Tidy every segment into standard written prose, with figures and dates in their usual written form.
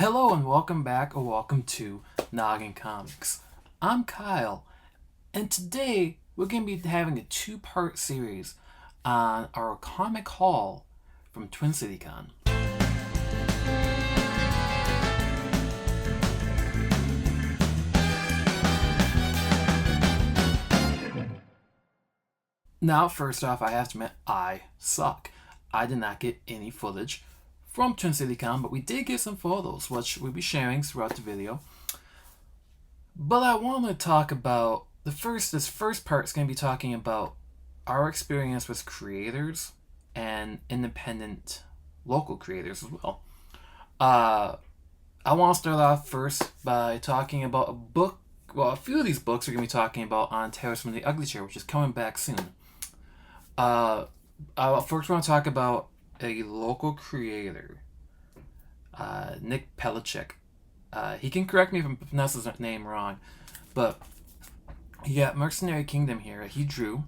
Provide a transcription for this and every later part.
Hello and welcome back or welcome to Noggin Comics. I'm Kyle, and today we're going to be having a two-part series on our comic haul from Twin City Con. Now, first off, I have to admit, I suck. I did not get any footage from Twin City Con, but we did get some photos, which we'll be sharing throughout the video. But I want to talk about this first part is going to be talking about our experience with creators and independent local creators as well. I want to start off first by talking about a book. Well, a few of these books we're going to be talking about on Tales from the Ugly Chair, which is coming back soon. I first want to talk about a local creator, Nick Pelichek. He can correct me if I'm pronouncing his name wrong, but he got Mercenary Kingdom here. He drew,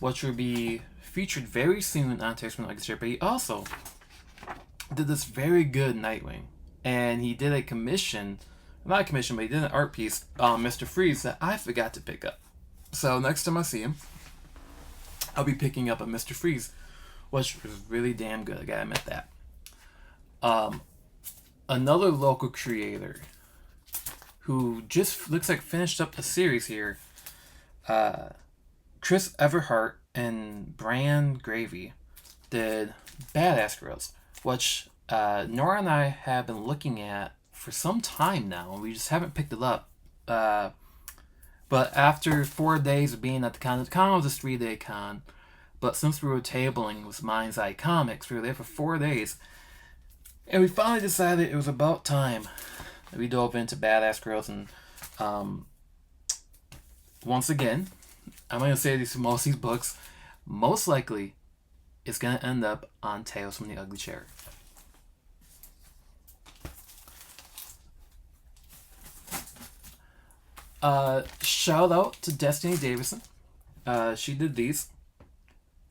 which will be featured very soon on Tales from the Ugly Chair. But he also did this very good Nightwing, and he did a commission, not a commission, but he did an art piece on Mr. Freeze that I forgot to pick up. So next time I see him, I'll be picking up a Mr. Freeze, which was really damn good. I gotta admit that. Another local creator who just looks like finished up a series here, Chris Everhart and Brian Gravy did Badass Girls, which Nora and I have been looking at for some time now, and we just haven't picked it up. But after 4 days of being at the con was a 3-day con, but since we were tabling with Mind's Eye Comics, we were there for 4 days, and we finally decided it was about time that we dove into Badass Girls. And once again, I'm going to say this for most of these books, most likely it's going to end up on Tales from the Ugly Chair. Shout out to Destiny Davison. She did these.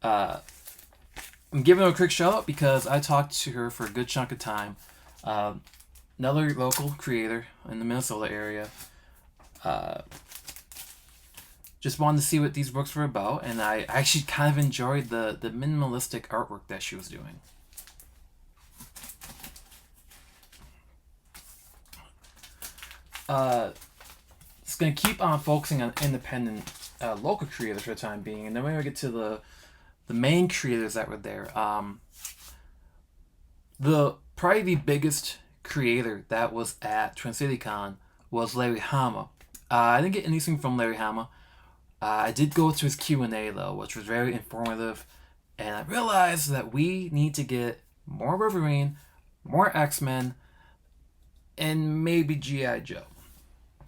I'm giving her a quick shout out because I talked to her for a good chunk of time. Another local creator in the Minnesota area. Just wanted to see what these books were about, and I actually kind of enjoyed the minimalistic artwork that she was doing. It's going to keep on focusing on independent local creators for the time being, and then we're going to get to the main creators that were there. Probably the biggest creator that was at Twin City Con was Larry Hama. I didn't get anything from Larry Hama. I did go to his Q&A though, which was very informative, and I realized that we need to get more Wolverine, more X-Men, and maybe G.I. Joe.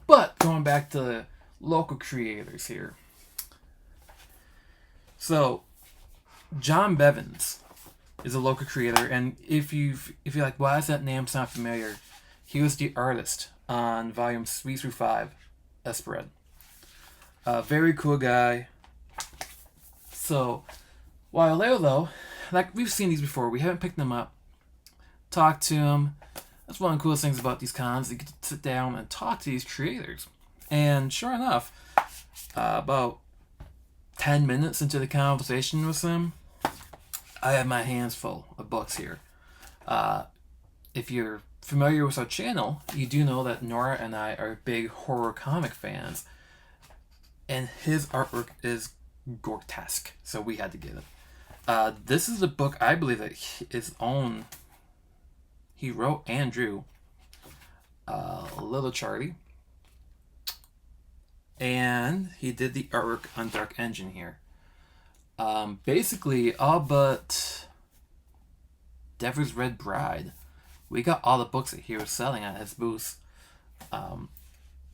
But going back to the local creators here. So, John Bevins is a local creator, and if you're like, why does that name sound familiar? He was the artist on volumes 3 through 5, Spread. Very cool guy. So, while there though, like we've seen these before, we haven't picked them up, talked to him. That's one of the coolest things about these cons. You get to sit down and talk to these creators. And sure enough, about 10 minutes into the conversation with them, I have my hands full of books here. If you're familiar with our channel, you do know that Nora and I are big horror comic fans. And his artwork is grotesque, so we had to get it. This is a book I believe that he wrote and drew. Little Charlie. And he did the artwork on Dark Engine here. Basically, all but Devil's Red Bride. We got all the books that he was selling at his booth.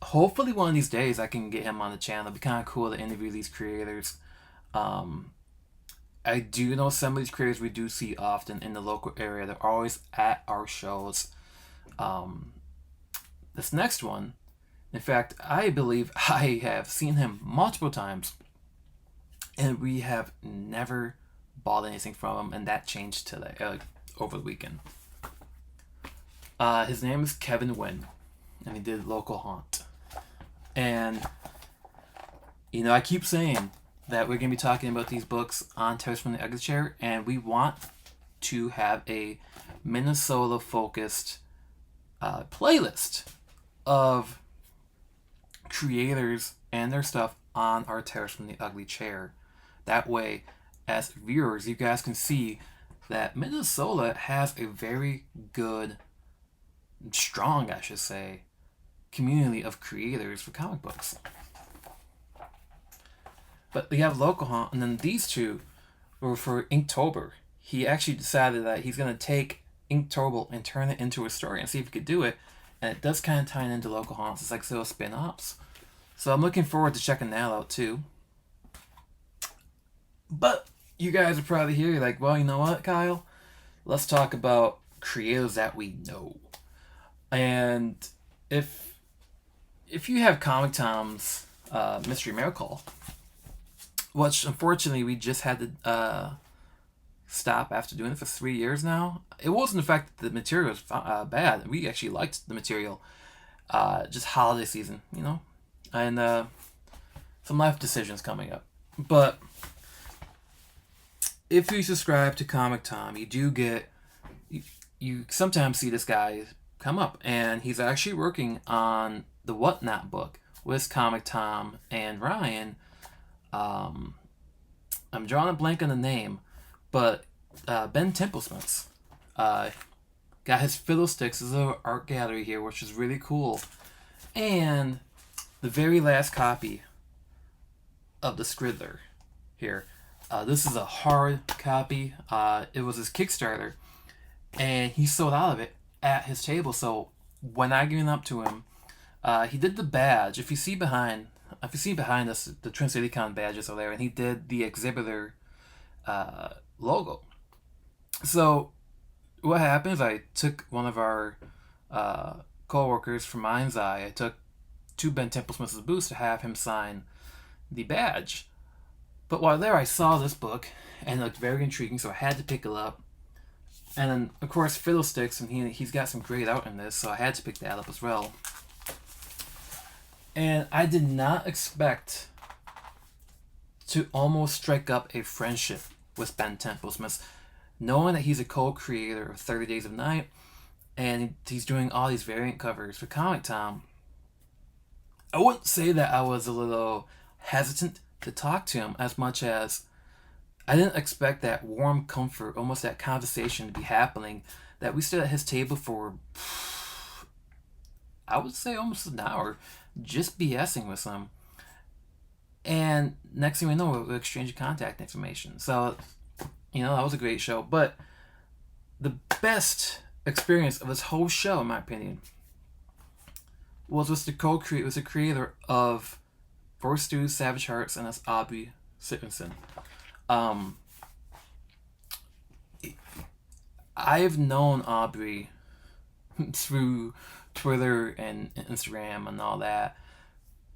Hopefully one of these days I can get him on the channel. It'd be kind of cool to interview these creators. I do know some of these creators we do see often in the local area. They're always at our shows. This next one, in fact, I believe I have seen him multiple times, and we have never bought anything from him, and that changed today, over the weekend. His name is Kevin Wynn, and he did Local Haunt. And, I keep saying that we're going to be talking about these books on Tales from the Ugly Chair, and we want to have a Minnesota-focused playlist of creators and their stuff on our Tales from the Ugly Chair. That way, as viewers, you guys can see that Minnesota has a very good, strong, I should say, community of creators for comic books. But we have Local Haunt, and then these two were for Inktober. He actually decided that he's going to take Inktober and turn it into a story and see if he could do it. And it does kind of tie into Local Haunts. It's like little spin-offs. So I'm looking forward to checking that out too. But you guys are probably here, you're like, well, you know what, Kyle? Let's talk about creators that we know. And if you have Comic Tom's Mystery Miracle, which unfortunately we just had to stop after doing it for 3 years now. It wasn't the fact that the material was bad. We actually liked the material. Just holiday season, and some life decisions coming up. But if you subscribe to Comic Tom, you do get you sometimes see this guy come up, and he's actually working on the Whatnot book with Comic Tom and Ryan. I'm drawing a blank on the name, but Ben Templesmith's got his Fiddlesticks as an art gallery here, which is really cool. And the very last copy of the Scribbler here. This is a hard copy. It was his Kickstarter, and he sold out of it at his table. So when I gave it up to him, he did the badge. If you see behind us, the Twin City Con badges are there, and he did the exhibitor logo. So what happened is I took one of our co-workers from Mind's Eye. I took to Ben Templesmith's booth to have him sign the badge. But while there, I saw this book, and it looked very intriguing, so I had to pick it up. And then, of course, Fiddlesticks, and he's got some great art in this, so I had to pick that up as well. And I did not expect to almost strike up a friendship with Ben Templesmith, knowing that he's a co-creator of 30 Days of Night, and he's doing all these variant covers for Comic Tom. I wouldn't say that I was a little hesitant to talk to him as much as I didn't expect that warm comfort, almost that conversation to be happening, that we stood at his table for, I would say, almost an hour, just BSing with him. And next thing we know, we're exchanging contact information. So, that was a great show. But the best experience of this whole show, in my opinion, was with the creator of Force Stews, Savage Hearts, and that's Aubrey Sittenson. I've known Aubrey through Twitter and Instagram and all that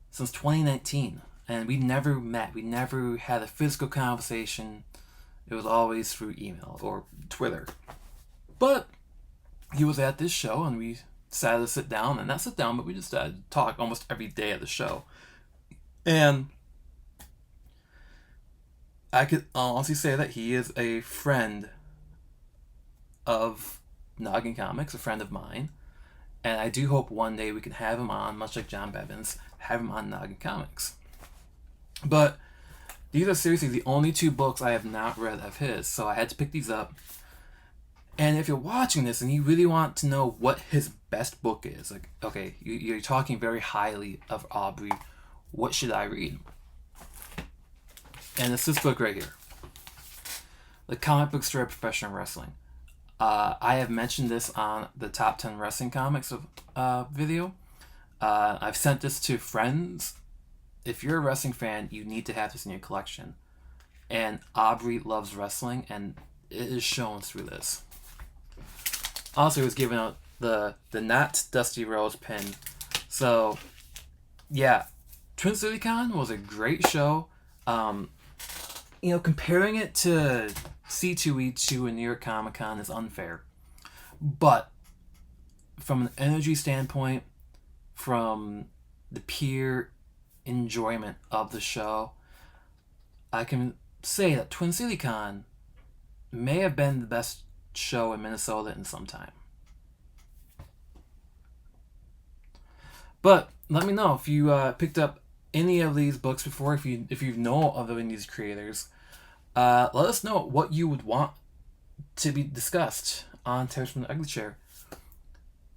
since 2019, and we never met. We never had a physical conversation. It was always through email or Twitter. But he was at this show, and we decided to sit down, and not sit down, but we just decided to talk almost every day at the show. And I could honestly say that he is a friend of Noggin Comics, a friend of mine. And I do hope one day we can have him on, much like John Bevins, have him on Noggin Comics. But these are seriously the only 2 books I have not read of his, so I had to pick these up. And if you're watching this and you really want to know what his best book is, like, okay, you're talking very highly of Aubrey, what should I read? And it's this book right here, The Comic Book Story of Professional Wrestling. I have mentioned this on the Top 10 Wrestling Comics video. I've sent this to friends. If you're a wrestling fan, you need to have this in your collection. And Aubrey loves wrestling, and it is shown through this. Also, he was giving out the not Dusty Rhodes pin. So, yeah, Twin City Con was a great show. Comparing it to C2E2 and New York Comic Con is unfair. But from an energy standpoint, from the pure enjoyment of the show, I can say that Twin City Con may have been the best show in Minnesota in some time. But let me know if you picked up any of these books before, if you know of any of these creators. Let us know what you would want to be discussed on Tales from the Ugly Chair.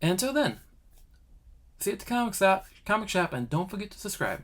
And until then, see you at the comic shop, and don't forget to subscribe.